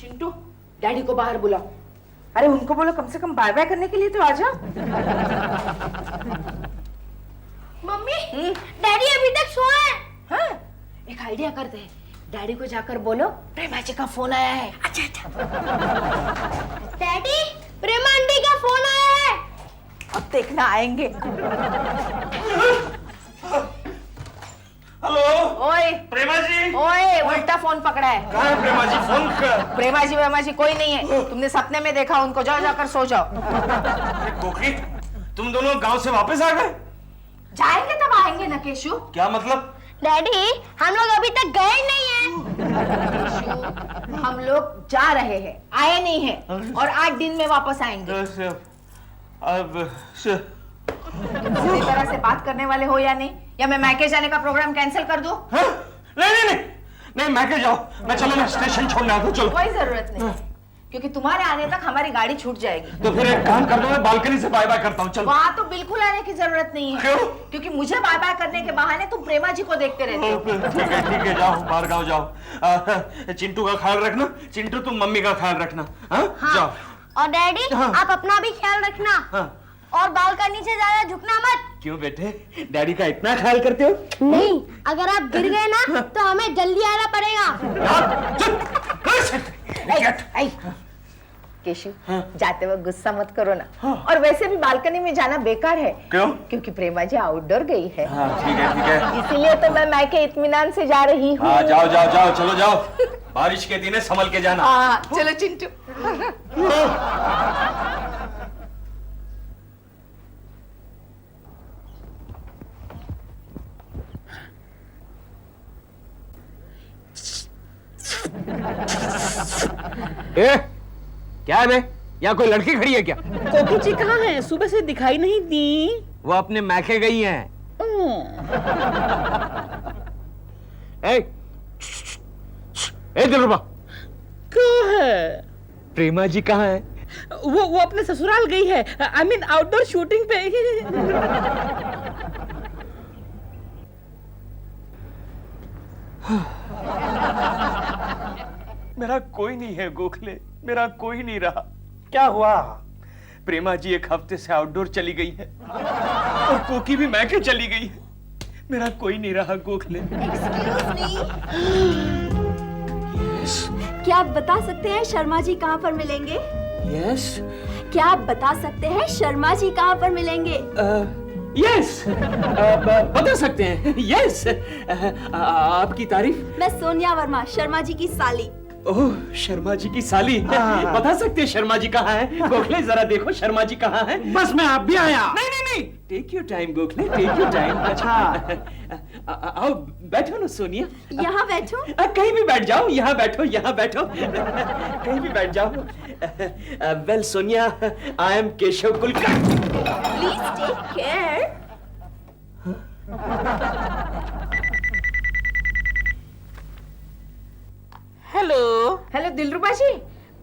Chintu, daddy को बाहर बुलाओ। अरे उनको बोलो कम से कम बाय बाय करने के लिए तो आ जाओ। मम्मी, डैडी अभी तक सोए हैं। हाँ, एक आइडिया करते हैं, डैडी को जाकर बोलो प्रेमा जी का फोन आया है। अच्छा। डैडी, प्रेमा आंटी का फोन आया है। अब देखना आएंगे। हेलो। ओए प्रेमा जी। ओए, उल्टा फोन पकड़ा है। कहाँ है प्रेमा जी? फोन कर। प्रेमा जी कोई नहीं है, तुमने सपने में देखा उनको। जाओ जाकर सो जाओ। कोकी, तुम दोनों गांव से वापस आ गए? जाएंगे तब आएंगे ना केशु। क्या मतलब? डैडी, हम लोग अभी तक गए नहीं हैं। हम लोग जा रहे हैं, आए नहीं हैं, और 8 दिन में वापस आएंगे। अब तुम पूरी तरह से बात करने वाले हो या नहीं, या मैं मैके जाने का प्रोग्राम कैंसिल कर दूं? नहीं, मैके जाओ। मैं चलो ना स्टेशन छोड़ने आता हूं। चलो। कोई जरूरत नहीं, क्योंकि तुम्हारे आने तक हमारी गाड़ी छूट जाएगी। तो फिर एक काम कर दो, मैं बालकनी से बाय बाय करता हूँ। चलो। वहाँ तो बिल्कुल आने की जरूरत नहीं है। क्यों? क्योंकि मुझे बाय बाय करने के बहाने तुम प्रेमा जी को देखते रहते हो। ठीक है, जाओ, बाहर गाँव जाओ। चिंटू का ख्याल रखना। चिंटू, तुम मम्मी का ख्याल रखना। हाँ? जाओ। और डैडी, हाँ। आप अपना भी ख्याल रखना। हाँ। और बालकनी से ज्यादा झुकना मत। क्यों बेटे, डैडी का इतना ख्याल करते हो? नहीं, अगर आप गिर गए ना तो हमें जल्दी आना पड़ेगा। केशु, जाते वक्त गुस्सा मत करो ना। और वैसे भी बालकनी में जाना बेकार है। क्यों? क्योंकि प्रेमा जी आउटडोर गई है। हाँ, ठीक है। इसीलिए तो मैं मैके इत्मीनान से जा रही हूँ। हाँ, जाओ, चलो जाओ। बारिश के दिन है, संभल के जाना। हाँ, चलो चिंटू। क्या है बे? यहाँ कोई लड़की खड़ी है क्या? कोकी जी कहाँ हैं? सुबह से दिखाई नहीं दी। वो अपने मैके गई हैं। दिलरुबा, कहाँ है? प्रेमा जी कहाँ है? वो अपने ससुराल गई है। आई मीन आउटडोर शूटिंग पे। मेरा कोई नहीं है गोखले, मेरा कोई नहीं रहा। क्या हुआ? प्रेमा जी एक हफ्ते से आउटडोर चली गई है और कोकी भी मैके चली गई है। मेरा कोई नहीं रहा गोखले। क्या आप बता सकते हैं शर्मा जी कहाँ पर मिलेंगे? यस। क्या आप बता सकते हैं शर्मा जी कहाँ पर मिलेंगे? यस, बता सकते हैं। यस, आपकी तारीफ। मैं सोनिया वर्मा, शर्मा जी की साली। ओह, शर्मा जी की साली। बता सकते हैं शर्मा जी कहाँ है? गोखले जरा देखो शर्मा जी कहाँ है। बस मैं आप भी आया। नहीं, take your time Gokhale, take your time. अच्छा, आओ बैठो ना सोनिया। यहाँ बैठो? कहीं भी बैठ जाओ। यहाँ बैठो कहीं भी बैठ जाओ। Well Sonia, I am Keshav Kulkarni. Please take care. Hello Dilruba ji,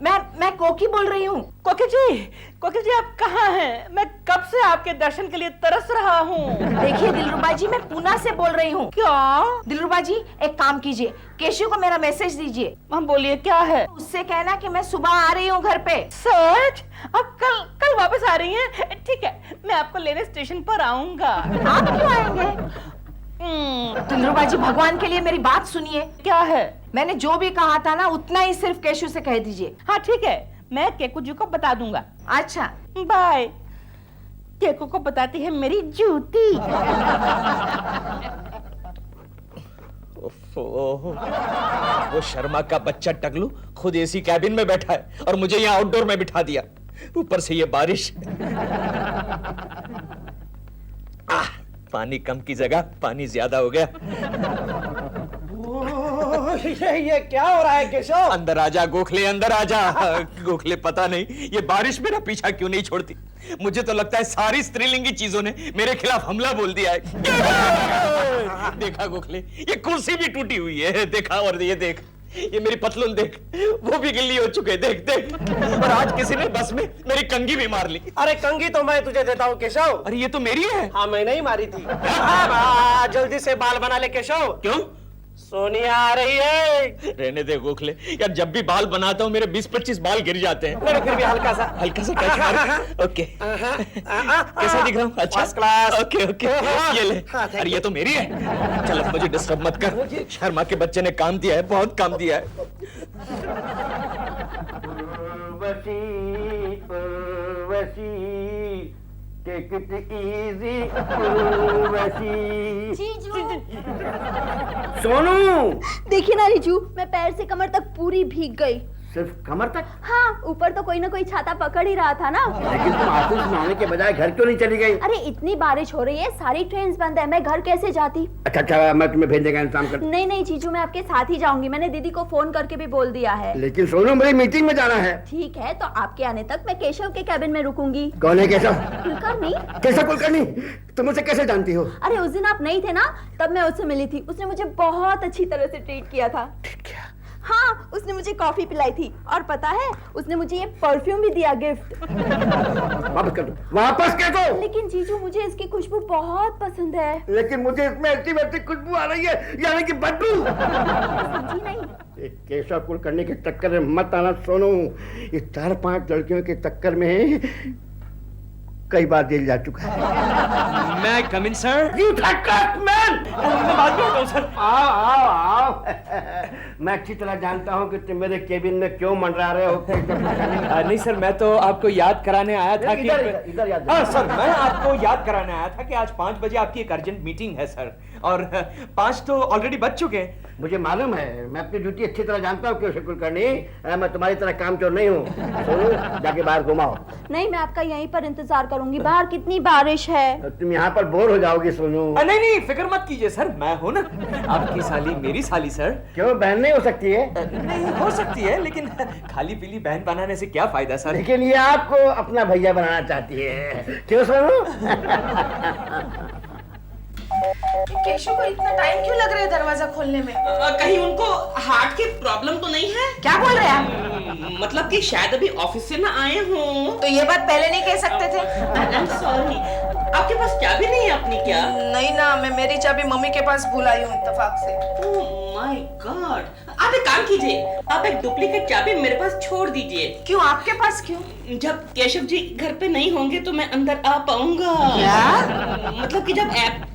मैं कोकी बोल रही हूँ। कोकी जी आप कहाँ हैं? मैं कब से आपके दर्शन के लिए तरस रहा हूँ। देखिए दिलरुबा जी, मैं पूना से बोल रही हूँ। क्या? दिलरुबा जी, एक काम कीजिए, केशु को मेरा मैसेज दीजिए। हम बोलिए, क्या है? उससे कहना कि मैं सुबह आ रही हूँ घर पे। सच? आप कल वापस आ रही हैं? ठीक है, मैं आपको लेने स्टेशन पर आऊंगा। आप क्यों आएंगे? दिलरुबा जी, भगवान के लिए मेरी बात सुनिए। क्या है? मैंने जो भी कहा था ना, उतना ही सिर्फ केशु से कह दीजिए। हाँ ठीक है, मैं केकू जी को बता दूंगा। अच्छा, बाय। केकू को बताती है मेरी जूती। वो शर्मा का बच्चा टकलू खुद एसी कैबिन में बैठा है और मुझे यहाँ आउटडोर में बिठा दिया, ऊपर से ये बारिश। पानी कम की जगह पानी ज्यादा हो गया। ये क्या हो रहा है केशव? अंदर आजा गोखले, अंदर आजा। गोखले, पता नहीं ये बारिश मेरा पीछा क्यों नहीं छोड़ती। मुझे तो लगता है सारी स्त्रीलिंगी चीजों ने मेरे खिलाफ हमला बोल दिया है। देखा गोखले, ये कुर्सी भी टूटी हुई है। देखा, और ये देख, ये मेरी पतलून देख, वो भी गिल्ली हो चुके। देख देख, और आज किसी ने बस में मेरी कंघी भी मार ली। अरे कंघी तो मैं तुझे देता हूँ केशव। अरे ये तो मेरी है। हाँ, मैंने ही मारी थी। जल्दी से बाल बना ले केशव। क्यों? सोनिया आ रही है। रहने दे गोखले, यार जब भी बाल बनाता हूँ मेरे 20-25 बाल गिर जाते हैं। नहीं, फिर भी हल्का सा टच मार। ओके, कैसा दिख रहा हूँ? अच्छा, फर्स्ट क्लास। ओके ओके, ये ले। अरे ये तो मेरी है। चल अब मुझे डिस्टर्ब मत कर। शर्मा के बच्चे ने काम दिया है, बहुत काम दिया है। टेक इट इजी जीजू सोनू, देखिए ना रिजू, मैं पैर से कमर तक पूरी भीग गई। सिर्फ कमर तक? हाँ, ऊपर तो कोई ना कोई छाता पकड़ ही रहा था ना। लेकिन तुम ऑफिस में आने के बजाय घर क्यों नहीं चली गई? अरे इतनी बारिश हो रही है, सारी ट्रेन बंद है, मैं घर कैसे जाती? अच्छा, मैं तुम्हें भेजने का इंतजाम कर। नहीं नहीं जीजू, मैं आपके साथ ही जाऊंगी, मैंने दीदी को फोन करके भी बोल दिया है। लेकिन सोनू, मेरी मीटिंग में जाना है। ठीक है, तो आपके आने तक मैं केशव के कैबिन में रुकूंगी। कौन है केशव? कुलकर्णी। केशव कुलकर्णी? तुम उसे कैसे जानती हो? अरे उस दिन आप नहीं थे ना, तब मैं उससे मिली थी, उसने मुझे बहुत अच्छी तरह से ट्रीट किया था। हाँ, उसने मुझे कॉफी पिलाई थी, और पता है उसने मुझे ये परफ्यूम भी दिया गिफ्ट। वापस कर दो, वापस कर दो। लेकिन जीजू, मुझे इसकी खुशबू बहुत पसंद है। लेकिन मुझे इसमें ऐसी खुशबू आ रही है, यानी कि बदबू। समझी नहीं? केशव कुलकर्णी के चक्कर में मत आना सोनू। ये 4-5 लड़कियों के चक्कर में कई बार जेल जा चुका है। मैं आई कम इन सर? You man! मैं बात करता हूँ सर। आओ। मैं अच्छी तरह जानता हूँ कि तुम मेरे केबिन में क्यों मंडरा रहे हो। नहीं सर, मैं तो आपको याद कराने आया था कि इधर याद। हाँ सर, मैं आपको याद कराने आया था कि आज 5 बजे आपकी एक अर्जेंट मीटिंग है सर, और 5 तो ऑलरेडी बज चुके हैं। मुझे मालूम है, मैं अपनी ड्यूटी अच्छी तरह जानता हूँ केशव कुलकर्णी। मैं तुम्हारी तरह कामचोर नहीं हूँ। सोनू, जाके बाहर घुमाओ। नहीं, मैं आपका यहीं पर इंतजार करूंगी, बाहर कितनी बारिश है। तुम यहाँ पर बोर हो जाओगी सोनू। नहीं, फिक्र मत कीजिए सर, मैं हूँ ना। आपकी साली मेरी साली सर। क्यों, बहन नहीं हो सकती है? नहीं हो सकती है, लेकिन खाली पीली बहन बनाने से क्या फायदा सर। लेकिन ये आपको अपना भैया बनाना चाहती है, क्यों सोनू? केशव को इतना टाइम क्यों लग रहा है दरवाजा खोलने में? कहीं उनको हार्ट की प्रॉब्लम तो नहीं है? क्या बोल रहे हैं आप? मतलब कि शायद अभी ऑफिस से ना आए हों। तो ये बात पहले नहीं कह सकते थे? I'm sorry, आपके पास चाबी नहीं है अपनी क्या? नहीं ना, मैं मेरी चाबी मम्मी के पास भूल आई हूँ इत्तेफाक से। Oh my God! आप एक काम कीजिए, आप एक डुप्लीकेट चाबी मेरे पास छोड़ दीजिए। क्यों, आपके पास क्यों? जब केशव जी घर पे नहीं होंगे तो मैं अंदर आ पाऊंगा। क्या? मतलब कि जब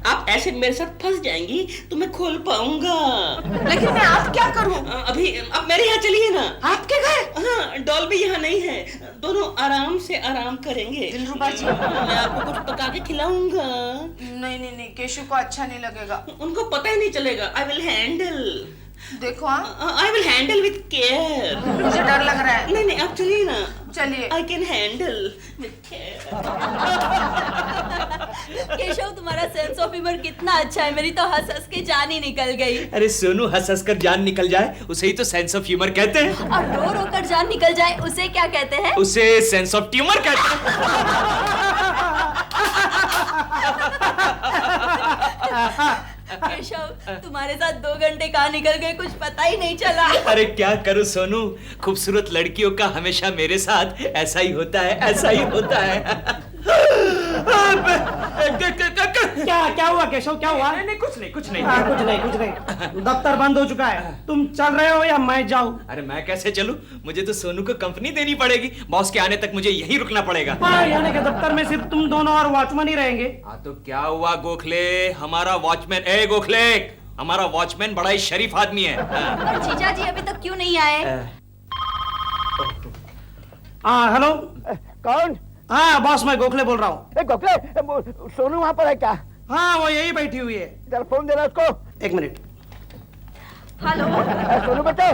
आप ऐसे मेरे साथ फंस जाएंगी तो मैं खोल पाऊंगा। लेकिन मैं आप क्या करूं? अभी आप मेरे यहाँ चलिए ना। आपके घर? हाँ, डॉल भी यहाँ नहीं है, दोनों आराम से आराम करेंगे। दिलरुबा जी, मैं आपको कुछ पका के खिलाऊंगा। नहीं, केशव को अच्छा नहीं लगेगा। उनको पता ही नहीं चलेगा। आई विल हैंडल। देखो, हाँ, आई विल हैंडल विद केयर। मुझे डर लग रहा है। नहीं, आप चलिए ना। चलिए। I can handle with care. Keshav, तुम्हारा सेंस ऑफ ह्यूमर कितना अच्छा है, मेरी तो हंस हंस के जान ही निकल गई। अरे सोनू, हंस हंस कर जान निकल जाए उसे ही तो सेंस ऑफ ह्यूमर कहते हैं। और रो रो कर जान निकल जाए उसे क्या कहते हैं? उसे सेंस ऑफ ट्यूमर कहते हैं। केशव, तुम्हारे साथ 2 घंटे कहाँ निकल गए कुछ पता ही नहीं चला। अरे क्या करूं सोनू, खूबसूरत लड़कियों का हमेशा मेरे साथ ऐसा ही होता है, ऐसा ही होता है। क्या हुआ केशव, क्या हुआ? नहीं, कुछ नहीं। कुछ नहीं। दफ्तर बंद हो चुका है, तुम चल रहे हो या मैं जाऊं? अरे मैं कैसे चलूं? मुझे तो सोनू को कंपनी देनी पड़ेगी। बॉस के आने तक मुझे यहीं रुकना पड़ेगा। यानी कि दफ्तर में सिर्फ तुम दोनों और वॉचमैन ही रहेंगे? हाँ तो क्या हुआ गोखले, हमारा वॉचमैन गोखले, हमारा वॉचमैन बड़ा ही शरीफ आदमी है। पर जीजा जी अभी तक क्यों नहीं आए? हाँ, हेलो। कौन? हाँ बॉस, मैं गोखले बोल रहा हूँ। गोखले, सोनू वहाँ पर है क्या? हाँ, वो यही बैठी हुई है। जरा फोन देना उसको। 1 मिनट। हेलो। सोनू बेटे,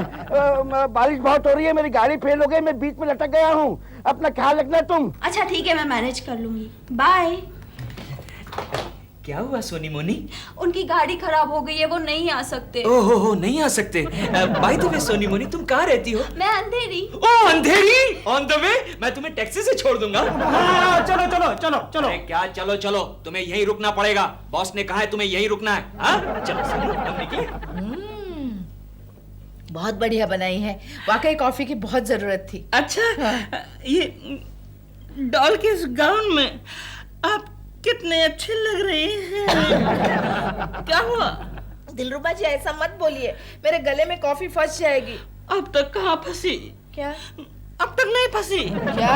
बारिश बहुत हो रही है, मेरी गाड़ी फेल हो गई, मैं बीच में लटक गया हूँ, अपना ख्याल रखना तुम। अच्छा ठीक है, मैं मैनेज कर लूंगी, बाय। क्या हुआ सोनी मोनी? उनकी गाड़ी खराब हो गई है, वो नहीं आ सकते। ओहो, नहीं आ सकते। By the way Soni Moni, तुम कहाँ रहती हो? मैं अंधेरी। ओह अंधेरी, ऑन द वे, मैं तुम्हें टैक्सी से छोड़ दूंगा। चलो। अरे क्या चलो, तुम्हें यहीं रुकना पड़ेगा। बॉस ने कहा है तुम्हें यहीं रुकना है। हाँ चलो सोनी, हम निकले। बहुत बढ़िया बनाई है, वाकई कॉफी की बहुत जरूरत थी। अच्छा, ये डॉल के इस गाउन में आप कितने अच्छे लग रहे हैं। क्या हुआ? दिलरुबा जी ऐसा मत बोलिए, मेरे गले में कॉफी फंस जाएगी। अब तक कहाँ फंसी? क्या? अब तक नहीं फंसी। क्या?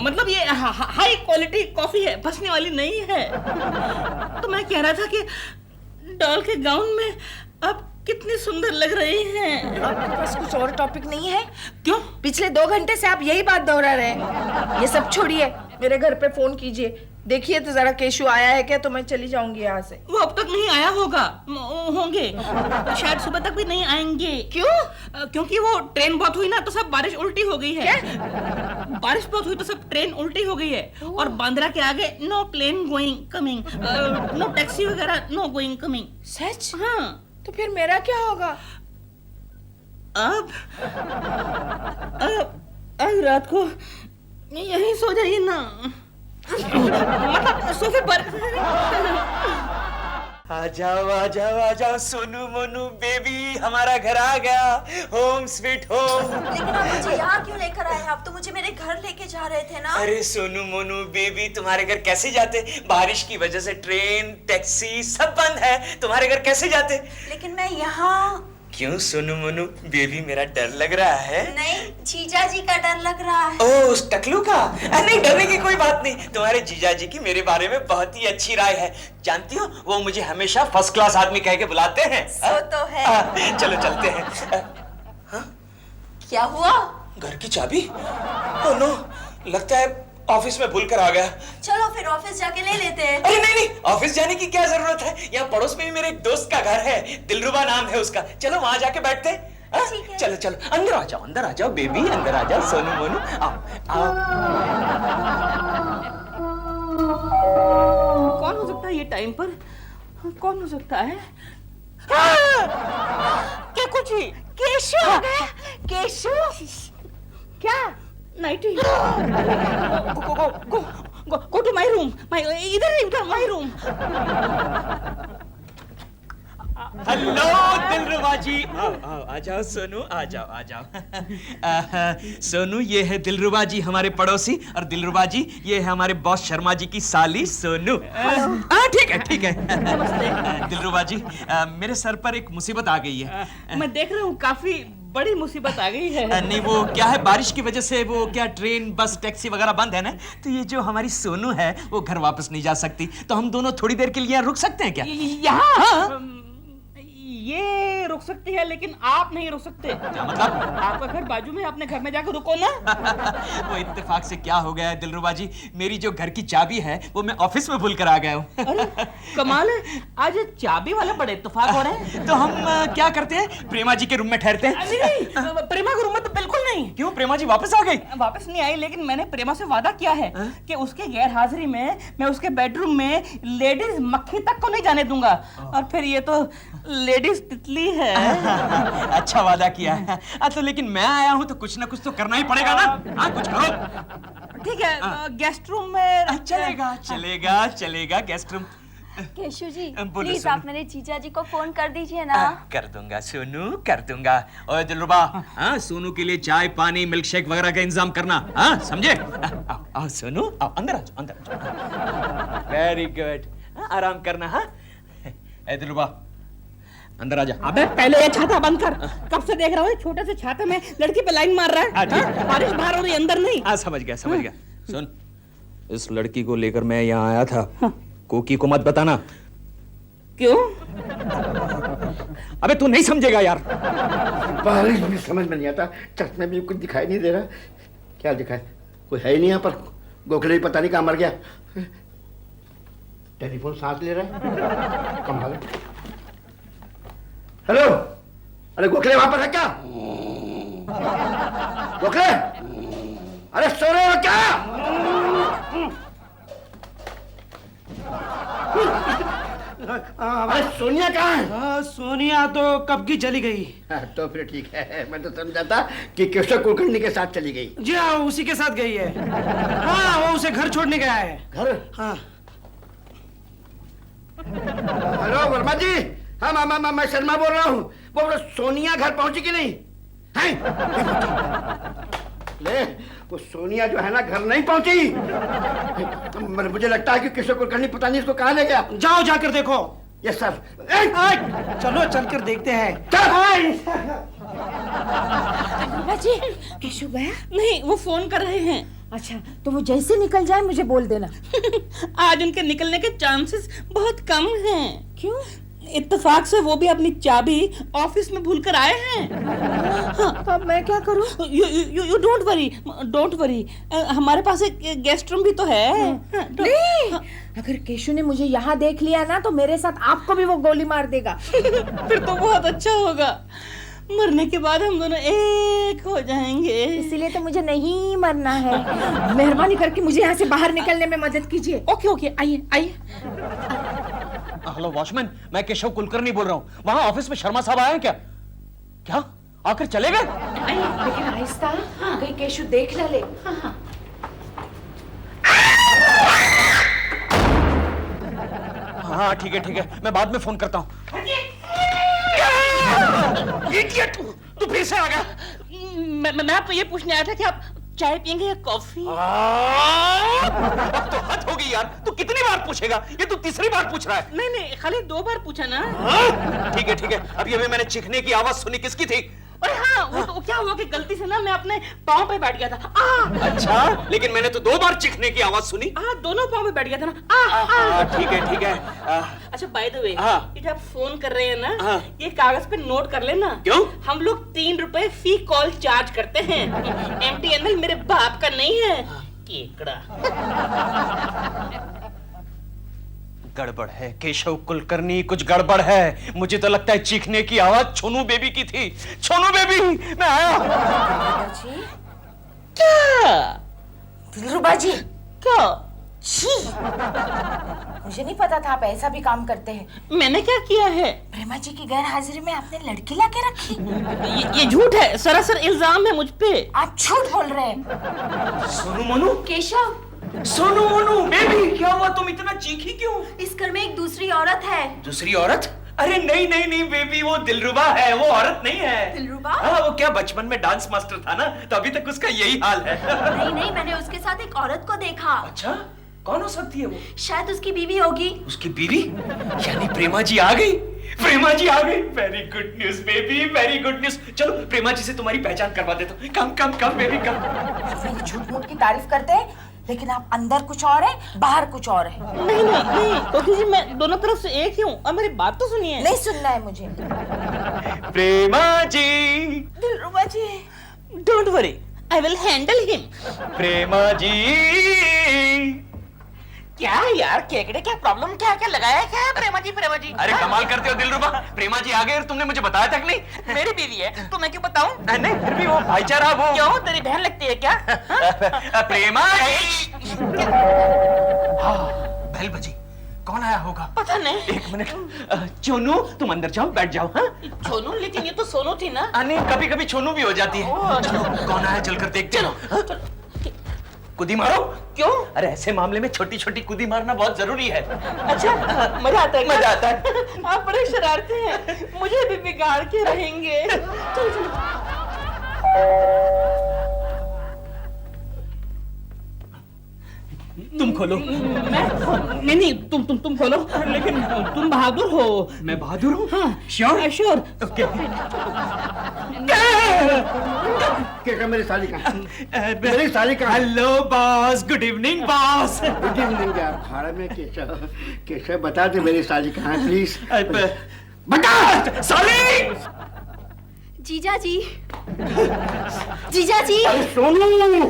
मतलब ये हाई क्वालिटी कॉफी है, फंसने वाली नहीं है। तो मैं कह रहा था कि डॉल के गाउन में आप कितनी सुंदर लग रही हैं। आपके पास कुछ और टॉपिक नहीं है? क्यों? पिछले 2 घंटे से आप यही बात दोहरा रहे हैं। ये सब छोड़िए, मेरे घर पे फोन कीजिए, देखिए तो जरा केशु आया है क्या, तो मैं चली जाऊंगी यहाँ से। वो अब तक नहीं आया होगा, होंगे शायद सुबह तक भी नहीं आएंगे। क्यों? क्योंकि वो ट्रेन बहुत हुई ना तो सब बारिश उल्टी हो गई है। बारिश बहुत हुई तो सब ट्रेन उल्टी हो गई है। और बांद्रा के आगे no plane going coming, no taxi वगैरह नो गोइंग कमिंग। सच? हाँ। तो फिर मेरा क्या होगा? अब रात को यहीं सो जाइए ना, मतलब सोफे पर। आ जाओ सोनू मोनू बेबी, हमारा घर आ गया, होम स्वीट होम। लेकिन आप मुझे यहाँ क्यों लेकर आए? आप तो मुझे मेरे घर लेके जा रहे थे ना। अरे सोनू मोनू बेबी, तुम्हारे घर कैसे जाते? बारिश की वजह से ट्रेन टैक्सी सब बंद है, तुम्हारे घर कैसे जाते? लेकिन मैं यहाँ। क्यों सोनू मोनू बेबी, मेरा डर लग रहा है? नहीं, जीजा जी का डर लग रहा है। ओ, उस टकलू का? नहीं, डरने की कोई बात नहीं। तुम्हारे जीजा जी की मेरे बारे में बहुत ही अच्छी राय है। जानती हो, वो मुझे हमेशा फर्स्ट क्लास आदमी कह के बुलाते हैं। सो तो है। चलो चलते हैं। क्या हुआ? घर की चाबी? ओह नो, लगता है ऑफिस में भूल कर आ गया। चलो फिर ऑफिस जाके ले लेते हैं। अरे नहीं, ऑफिस जाने की क्या जरूरत है, यहाँ पड़ोस में ही मेरे एक दोस्त का घर है, दिलरुबा नाम है उसका। चलो वहां जाके बैठते हैं। ठीक है। चलो अंदर आ जाओ बेबी, अंदर आ जाओ सोनू मोनू, आओ। कौन हो सकता है ये टाइम पर? कौन हो सकता है? क्या कुछ ही? केशु आ गया। केशु क्या? Nighty. Go to my room. इधर my room. Hello Dilruba ji, आओ आ जाओ सोनू, आ जाओ। सोनू, ये है दिलरुबा जी हमारे पड़ोसी, और दिलरुबा जी ये है हमारे बॉस शर्मा जी की साली सोनू। ठीक है। दिलरुबा जी, मेरे सर पर एक मुसीबत आ गई है। मैं देख रहा हूँ काफी बड़ी मुसीबत आ गई है। नहीं, वो क्या है, बारिश की वजह से वो क्या ट्रेन बस टैक्सी वगैरह बंद है ना, तो ये जो हमारी सोनू है वो घर वापस नहीं जा सकती, तो हम दोनों थोड़ी देर के लिए यहाँ रुक सकते हैं क्या? यहाँ ये रुक सकती है, लेकिन आप नहीं रुक सकते। क्या मतलब? आपका घर बाजू में, अपने घर में जाकर रुको ना। वो इत्तेफाक से क्या हो गया है दिलरुबा जी, मेरी जो घर की चाबी है वो मैं ऑफिस में भूल कर आ गया हूँ। अरे कमाल है, आज चाबी वाला बड़े इत्तेफाक हो रहे हैं। तो हम क्या करते हैं, प्रेमा जी के रूम में ठहरते हैं। नहीं, प्रेमा के रूम में तो बिल्कुल नहीं। क्यों, प्रेमा जी वापस आ गई? वापस नहीं आई, लेकिन मैंने प्रेमा से वादा किया है कि उसके गैर हाजिरी में मैं उसके बेडरूम में लेडीज मक्खी तक को नहीं जाने दूंगा। और फिर ये तो लेडीज तितली है। अच्छा वादा किया है। तो लेकिन मैं आया हूँ तो कुछ ना कुछ तो करना ही पड़ेगा ना। हाँ, कुछ करो। ठीक है, गेस्ट रूम में चलेगा गेस्ट रूम। केशु जी, बोलो प्लीज सोनू। आप मेरे जीजा जी को फोन कर दीजिए ना। कर दूंगा सोनू, कर दूंगा। और दिलरुबा, हाँ, सोनू के लिए चाय पानी मिल्क शेक वगैरह का इंतजाम करना, हाँ, समझे? आओ सोनू, आओ, अंदर आ जाओ। वेरी गुड, आराम करना। हाँ दिलरुबा, अंदर आ जा। अबे पहले ये छाता बंद कर। कब से देख रहा हूँ छोटे से छाते में लड़की पे लाइन मार रहा है। हाँ? बारिश बाहर हो रही, अंदर नहीं। समझ गया। सुन, इस लड़की को लेकर मैं यहाँ आया था। कोकी को मत बताना। क्यों? अबे तू नहीं समझेगा यार। बारिश में समझ में नहीं आता, चश्मे में कुछ दिखाई नहीं दे रहा। क्या दिखाए? कोई है ही नहीं यहाँ पर। गोखले पता नहीं कहाँ मर गया। टेलीफोन सांस ले रहा है, कमाल है। हेलो, अरे गोखले वहां पर है क्या? गोखले, अरे सो रहे हो क्या? अरे सोनिया कहाँ है? सोनिया तो कब की चली गई। तो फिर ठीक है, मैं तो समझा था कि केशव कुलकर्णी के साथ चली गई। जी हाँ, उसी के साथ गई है। हाँ, वो उसे घर छोड़ने गया है। घर? हाँ। हेलो वर्मा जी, हाँ मैं शर्मा बोल रहा हूँ। वो सोनिया घर पहुंची कि नहीं? है? ले, वो सोनिया जो है ना घर नहीं पहुंची। मुझे लगता है कि केशव कुलकर्णी पता नहीं इसको कहाँ ले गया। जाओ जाकर देखो। Yes sir. चलो चलकर देखते हैं। जी केशव गया? नहीं, वो फोन कर रहे हैं। अच्छा, तो वो जैसे निकल जाए मुझे बोल देना। आज उनके निकलने के चांसेस बहुत कम हैं। क्यों? इत्तेफाक से वो भी अपनी चाबी ऑफिस में भूल कर आए हैं। तो अब मैं क्या करूं? यू डोंट वरी, हमारे पास एक गेस्ट रूम भी तो है। नहीं, अगर केशव ने मुझे यहाँ देख लिया ना तो मेरे साथ आपको भी वो गोली मार देगा। फिर तो बहुत अच्छा होगा, मरने के बाद हम दोनों एक हो जाएंगे। इसीलिए तो मुझे नहीं मरना है। मेहरबानी करके मुझे यहाँ से बाहर निकलने में मदद कीजिए। ओके, आइए। हेलो वॉचमैन, मैं केशव कुलकर्णी बोल रहा हूँ। वहाँ ऑफिस में शर्मा साहब आए हैं क्या? क्या आकर चले गए? लेकिन आहिस्ता, कहीं केशव देख न ले। हाँ ठीक है, मैं बाद में फोन करता हूँ। इडियट, तू फिर से आ गया। मैं आपको ये पूछने आया था कि आप चाय पियेंगे या कॉफी? अब तो हद हो गई यार, तू कितनी बार पूछेगा? ये तू तीसरी बार पूछ रहा है। नहीं, खाली 2 बार पूछा ना। ठीक है, अभी मैंने चीखने की आवाज सुनी, किसकी थी? अरे हाँ, वो तो क्या हुआ कि गलती से ना मैं अपने पाँव पे बैठ गया था। अच्छा, लेकिन मैंने तो 2 बार चीखने की आवाज सुनी। दोनों पाँव पे बैठ गया था ना। ठीक है। अच्छा, बाय द वे, ये जो आप फोन कर रहे हैं ना, ये कागज पे नोट कर लेना। क्यों? हम लोग 3 रुपए फी कॉल चार्ज करते हैं। MTNL मेरे बाप का नहीं है। केकड़ा। गड़बड़ है केशव कुलकर्णी, कुछ गड़बड़ है। मुझे तो लगता है चीखने की आवाज छोनू बेबी की थी। छोनू बेबी, मैं आया। क्या? दिलरुबा जी, क्या? छी, मुझे नहीं पता था आप ऐसा भी काम करते हैं। मैंने क्या किया है? प्रेमा जी की गैर हाजिरी में आपने लड़की लाके रखी। ये झूठ है, सरासर इल्जाम है मुझ पे। आप झूठ बोल रहे हैं। सोनू मोनू, केशव, सोनू मोनू बेबी, क्या हुआ? तुम इतना चीखी क्यों? इस घर में एक दूसरी औरत है। दूसरी औरत? अरे नहीं बेबी, वो दिलरुबा है, वो औरत नहीं है। दिलरुबा? हाँ, वो क्या बचपन में डांस मास्टर था ना, तो अभी तक उसका यही हाल है। नहीं, मैंने उसके साथ एक औरत को देखा। अच्छा, कौन हो सकती है वो? शायद उसकी बीवी होगी। उसकी बीवी? यानी प्रेमा जी आ गई। प्रेमा जी आ गई। Very good news baby, very good news. चलो प्रेमा जी से तुम्हारी पहचान करवा देता हूँ। कम बेबी, कम। मेरी झूठ मूठ की तारीफ करते हैं, लेकिन आप अंदर कुछ और है, बाहर कुछ और है। नहीं, तो जी मैं दोनों तरफ से एक ही हूँ। अब मेरी बात तो सुनिए। नहीं सुनना है मुझे। Prema ji. Dilruba ji, don't worry, I will handle him. Prema ji. क्या यार, केकड़े क्या प्रॉब्लम, क्या लगाया क्या है? प्रेमा जी। अरे कमाल करते हो दिलरुबा, प्रेमा जी आ गए और तुमने मुझे बताया तक नहीं। मेरी बीवी है तो मैं क्यों बताऊं? नहीं, फिर भी वो भाईचारा, वो क्यों, तेरी बहन लगती है क्या? प्रेमा जी। बेल बजी, कौन आया होगा? पता नहीं। 1 मिनट। चोनू, तुम अंदर जाओ, बैठ जाओ। हाँ, छोनू, लेकिन ये तो सोनू थी ना। नहीं, कभी कभी छोनू भी हो जाती है। चलो, कौन आया चलकर देखते हैं। कुदी मारो। क्यों? अरे ऐसे मामले में छोटी छोटी कुदी मारना बहुत जरूरी है। अच्छा, मजा आता है? मजा आता है। आप बड़े शरारती हैं, मुझे भी बिगाड़ के रहेंगे। चलो। तुम खोलो। नहीं, तुम खोलो। लेकिन तुम बहादुर हो। मैं बहादुर हूँ? हाँ, श्योर। क्या मेरी साली का? मेरी साली का? Hello boss, good evening boss. Good evening यार। खाड़ा में केशव बता दे मेरी साली कहाँ, प्लीज बता। साली। जीजा जी। अरे सोनू,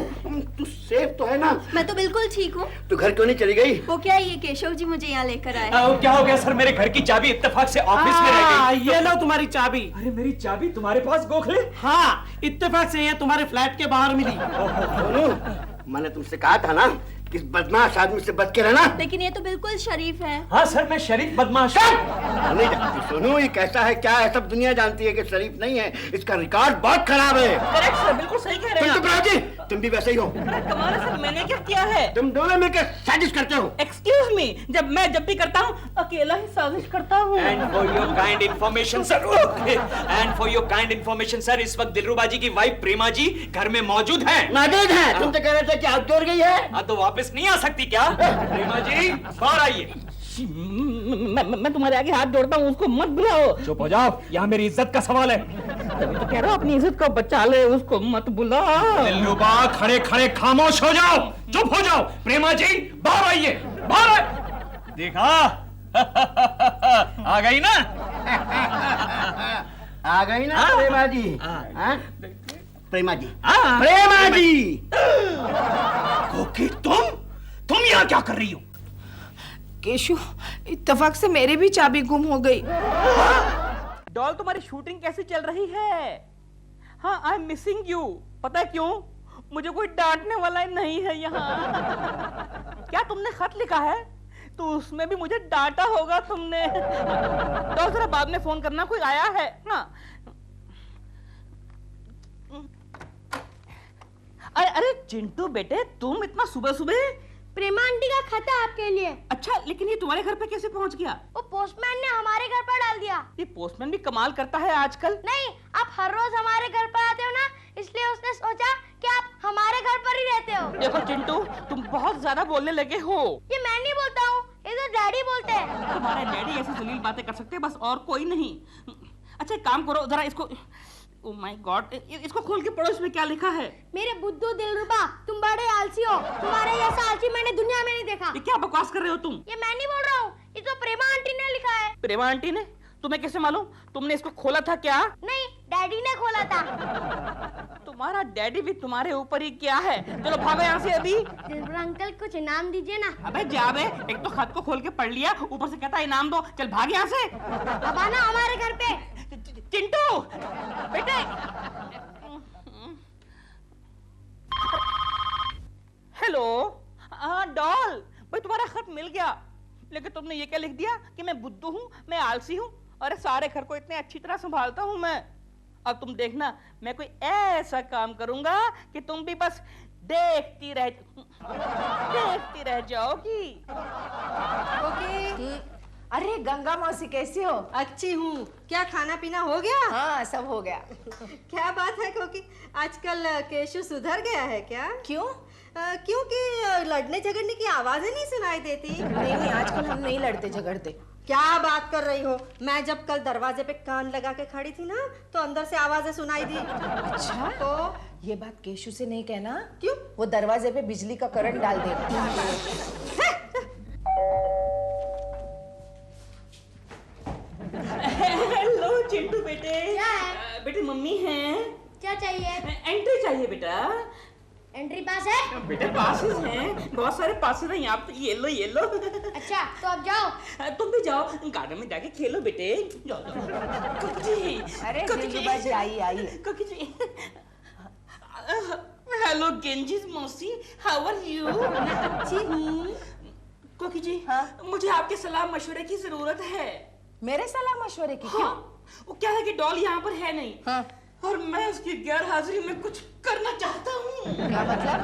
तू सेफ तो है ना? मैं तो बिल्कुल ठीक हूँ। तू घर क्यों नहीं चली गई? वो क्या, ये केशव जी मुझे यहाँ लेकर आए। क्या हो गया सर? मेरे घर की चाबी इत्तेफाक से ऑफिस में रह गई। ये लो तुम्हारी चाबी। अरे मेरी चाबी तुम्हारे पास गोखले? हाँ, इत्तेफाक से ये तुम्हारे फ्लैट के बाहर मिली। सोनू, मैंने तुमसे कहा था ना कि इस बदमाश आदमी से बच के रहना। लेकिन ये तो बिल्कुल शरीफ है। हाँ सर, मैं शरीफ बदमाश। नहीं जानती सोनू, ये कैसा है, क्या है, सब दुनिया जानती है कि शरीफ नहीं है। इसका रिकॉर्ड बहुत खराब है। करेक्ट सर, बिल्कुल सही कह रहे हैं। तुम भी वैसे ही हो। कमाल है सर, मैंने क्या किया है? तुम दोनों मिलकर साजिश करते हो। एक्सक्यूज मी, जब भी करता हूँ अकेला ही साजिश करता हूँ। And for your kind information sir, इस वक्त दिलरुबा जी की वाइफ प्रेमा जी घर में मौजूद है। तुम तो कह रहे थे कि आउटडोर गई है। हाँ, तो वापस नहीं आ सकती क्या? प्रेमा जी बाहर आइए। मैं तुम्हारे आगे हाथ जोड़ता हूँ, उसको मत बुलाओ। चुप हो जाओ, यहाँ मेरी इज्जत का सवाल है। तभी तो कह रहा हूँ अपनी इज्जत को बचा ले, उसको मत बुलाओ। दिलरुबा खड़े खड़े खामोश हो जाओ, चुप हो जाओ। प्रेमा जी बाहर आइए, बाहर देखा आ गई ना, आ गई ना प्रेमा जी। हाँ? प्रेमा जी, हाँ। प्रेमा जी। कोकी तुम यहाँ क्या कर रही हो? केशु, इत्तेफाक से मेरी भी चाबी गुम हो गई। डॉल तुम्हारी शूटिंग कैसी चल रही है? हाँ, आई एम मिसिंग यू। पता है क्यों? मुझे कोई डांटने वाला नहीं है यहाँ। क्या तुमने खत लिखा है? तो उसमें भी मुझे डांटा होगा तुमने। डॉल जरा बाद में फोन करना, कोई आया है। हाँ। अरे चिंटू बेटे, तुम इतना सुबह सुबह? प्रेमा आंटी का खत है आपके लिए। अच्छा, लेकिन ये तुम्हारे घर पे कैसे पहुंच गया? वो पोस्टमैन ने हमारे घर पर डाल दिया। ये पोस्टमैन भी कमाल करता है आजकल। नहीं, आप हर रोज हमारे घर पर आते हो ना, इसलिए उसने सोचा कि आप हमारे घर पर ही रहते हो। देखो चिंटू, तुम बहुत ज्यादा बोलने लगे हो। ये मैं नहीं बोलता हूँ, ये तो डैडी बोलते हैं। तुम्हारे डैडी ऐसी जलील बातें कर सकते हैं, बस और कोई नहीं। अच्छा एक काम करो, जरा इसको, ओह माय गॉड, इसको खोल के पढ़ो, इसमें क्या लिखा है? मेरे बुद्धू दिलरुबा, तुम बड़े आलसी हो। तुम्हारे जैसा आलसी मैंने दुनिया में नहीं देखा। ये क्या बकवास कर रहे हो तुम? ये मैं नहीं बोल रहा हूँ, ये तो प्रेमा आंटी ने लिखा है। प्रेमा आंटी ने? तुम्हें कैसे मालूम? तुमने इसको खोला था क्या? नहीं, डैडी ने खोला था। तुम्हारा डैडी भी तुम्हारे ऊपर ही क्या है? चलो भागो यहाँ से अभी। दिलरुबा अंकल, कुछ इनाम दीजिए ना। अबे जा बे, एक तो खत को खोल के पढ़ लिया, ऊपर से कहता है इनाम दो। चल भाग यहाँ से। अब आना हमारे घर पे। चिंटू बेटे। हेलो, हाँ डॉल, भाई तुम्हारा खत मिल गया, लेकिन तुमने ये क्या लिख दिया कि मैं बुद्धू हूँ, मैं आलसी हूँ। अरे सारे घर को इतने अच्छी तरह संभालता हूँ मैं। अब तुम देखना, मैं कोई ऐसा काम करूंगा कि तुम भी बस देखती रह जाओगी। ओके। अरे गंगा मौसी कैसी हो? अच्छी हूँ। क्या खाना पीना हो गया? हाँ, सब हो गया। क्या बात है कोकी, आजकल केशु सुधर गया है क्या? क्यों? क्योंकि लड़ने झगड़ने की आवाजें नहीं सुनाई देती। नहीं, आजकल हम नहीं लड़ते झगड़ते। क्या बात कर रही हो? मैं जब कल दरवाजे पे कान लगा के खड़ी थी ना, तो अंदर से आवाजें सुनाई दी। अच्छा, तो ये बात केशु से नहीं कहना। क्यों? वो दरवाजे पे बिजली का करंट डाल देगा। हेलो चिंटू बेटे। क्या है? बेटे मम्मी हैं। क्या चाहिए? एंट्री चाहिए बेटा। एंट्री पास है? बेटे पासेस हैं, बहुत सारे पासेस हैं यहाँ पे। ये लो। अच्छा, तो अब जाओ। तुम भी जाओ, गार्डन में जाके खेलो बेटे। जाओ। कोकी जी। अरे दिलरुबा जी, आइए। कोकी जी। हेलो गेंजिस मौसी, हाउ आर यू? अच्छी हूँ। कोकी जी, हाँ? मुझे आपके सलाह मशवरे की जरूरत है। मेरे सलाह मशवरे की? क्यों? वो क्या है कि डॉल यहाँ पर है नहीं। हाँ। और मैं उसकी गैर हाजिरी में कुछ करना चाहता हूँ। क्या मतलब?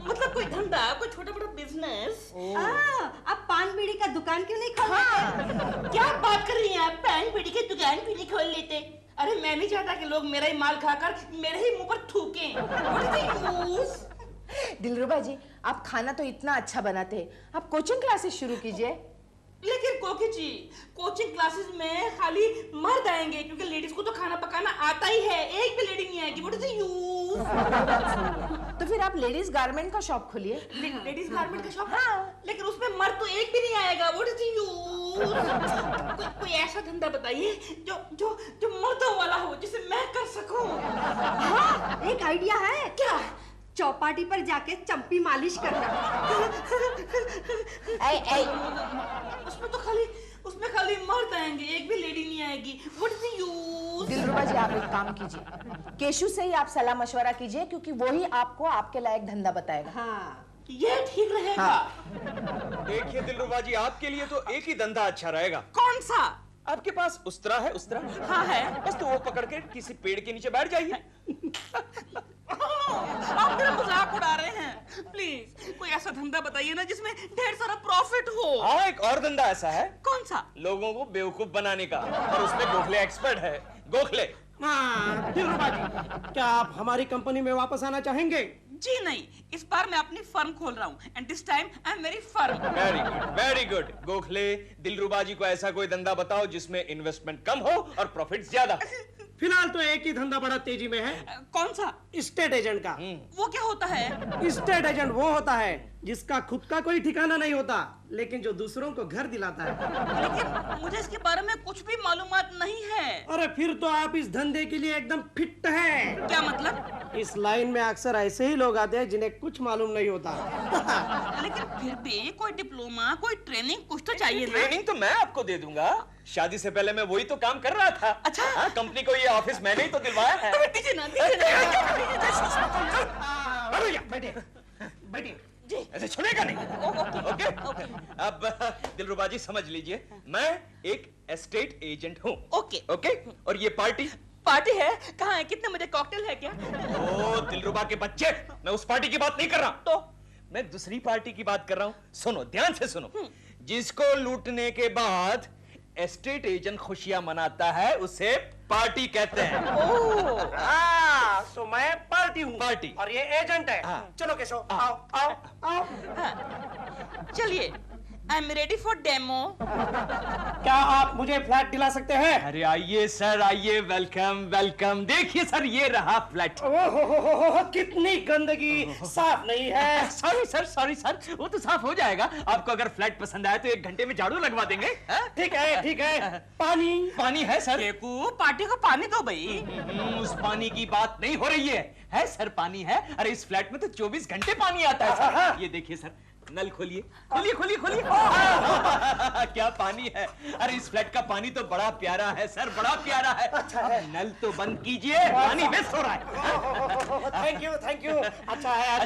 मतलब कोई धंधा, कोई छोटा मोटा बिजनेस। अब पान बीड़ी का दुकान क्यों नहीं खोलते? क्या बात कर रही हैं आप? पान बीड़ी की दुकान क्यों नहीं खोल लेते? अरे मैं नहीं चाहता कि लोग मेरा ही माल खाकर मेरे ही मुंह पर थूकें। दिलरुबा जी, आप खाना तो इतना अच्छा बनाते हैं, आप कोचिंग क्लासेस शुरू कीजिए। लेकिन कोकी जी, कोचिंग क्लासेस में खाली मर्द आएंगे, क्योंकि लेडीज को तो खाना पकाना आता ही है। एक भी लेडी नहीं आएगी। What is use? तो फिर आप लेडीज गारमेंट का शॉप खोलिए। लेडीज गारमेंट का शॉप? हाँ, लेकिन उसमें मर्द तो एक भी नहीं आएगा। What is use? कोई ऐसा धंधा बताइए जो मर्दों वाला हो, जिसे मैं कर सकूं। हाँ, एक आइडिया है। क्या? चौपाटी पर जाके चंपी मालिश करना। उसमें खाली मर्द आएंगे, एक भी लेडी नहीं आएगी। What is the use? Dilruba ji, आप एक काम कीजिए, केशु से ही आप सलाह मशवरा कीजिए, क्योंकि वो ही आपको आपके लायक धंधा बताएगा। हाँ, ये ठीक रहेगा। देखिए दिलरुबा जी, आपके लिए तो एक ही धंधा अच्छा रहेगा। कौन सा? आपके पास उस्तरा है? उस्तरा? हाँ है। बस तो वो पकड़ के किसी पेड़ के नीचे बैठ जाइए। आप मेरा मजाक उड़ा रहे हैं। प्लीज कोई ऐसा धंधा बताइए ना जिसमें ढेर सारा प्रॉफिट हो। हाँ, एक और धंधा ऐसा है। कौन सा? लोगों को बेवकूफ बनाने का, और उसमें गोखले एक्सपर्ट है। गोखले। हाँ, दिलरुबा जी, क्या आप हमारी कंपनी में वापस आना चाहेंगे? जी नहीं, इस बार मैं अपनी फर्म खोल रहा हूँ and this time I am very firm. Very good Gokhale. Dilruba ji को ऐसा कोई धंधा बताओ जिसमें इन्वेस्टमेंट कम हो और प्रॉफिट ज्यादा। फिलहाल तो एक ही धंधा बड़ा तेजी में है, कौन सा? स्टेट एजेंट का। वो क्या होता है? स्टेट एजेंट वो होता है जिसका खुद का कोई ठिकाना नहीं होता, लेकिन जो दूसरों को घर दिलाता है। लेकिन मुझे इसके बारे में कुछ भी मालूमात नहीं है। अरे फिर तो आप इस धंधे के लिए एकदम फिट हैं। क्या मतलब? इस लाइन में अक्सर ऐसे ही लोग आते हैं जिन्हें कुछ मालूम नहीं होता। लेकिन फिर भी कोई डिप्लोमा, कोई ट्रेनिंग कुछ तो चाहिए ना? ट्रेनिंग तो मैं आपको दे दूंगा। शादी से पहले मैं वही तो काम कर रहा था। अच्छा। हाँ, कंपनी को ये ऑफिस मैंने ही तो दिलवाया है। अबे दीजिए ना, दीजिए ना। बैठिए बैठिए। जी। ऐसे छोड़ेगा नहीं। ओके। अब दिलरुबा जी समझ लीजिए, मैं एक एस्टेट एजेंट हूँ। ओके। ओके। और ये पार्टी पार्टी है? कहाँ है? कितने बजे? कॉकटेल है क्या? ओ दिलरुबा के बच्चे, मैं उस पार्टी की बात नहीं कर रहा। तो मैं दूसरी पार्टी की बात कर रहा हूँ। सुनो, ध्यान से सुनो। जिसको लूटने के बाद एस्टेट एजेंट खुशियां मनाता है उसे पार्टी कहते हैं। तो मैं पार्टी हूँ, पार्टी। और ये एजेंट है। हाँ। चलो केशव, आओ आओ आओ। चलिए, I am ready for demo. क्या आप मुझे फ्लैट दिला सकते हैं? अरे आइए सर, आइए। Welcome welcome. देखिए सर, ये रहा फ्लैट। ओहो, कितनी गंदगी, साफ नहीं है। सॉरी सर, वो तो साफ हो जाएगा। आपको अगर फ्लैट पसंद आए तो 1 घंटे में झाड़ू लगवा देंगे। ठीक है। पानी है सर। केकू, पार्टी को पानी दो भाई। उस पानी की बात नहीं हो रही है सर, पानी है। अरे इस फ्लैट में तो 24 घंटे पानी आता है सर। ये देखिए सर, नल खोलिए। क्या पानी है। अरे इस फ्लैट का पानी तो बड़ा प्यारा है सर, बड़ा प्यारा है। अच्छा है। नल तो बंद कीजिए, पानी वेस्ट हो रहा है। Thank you. अच्छा है।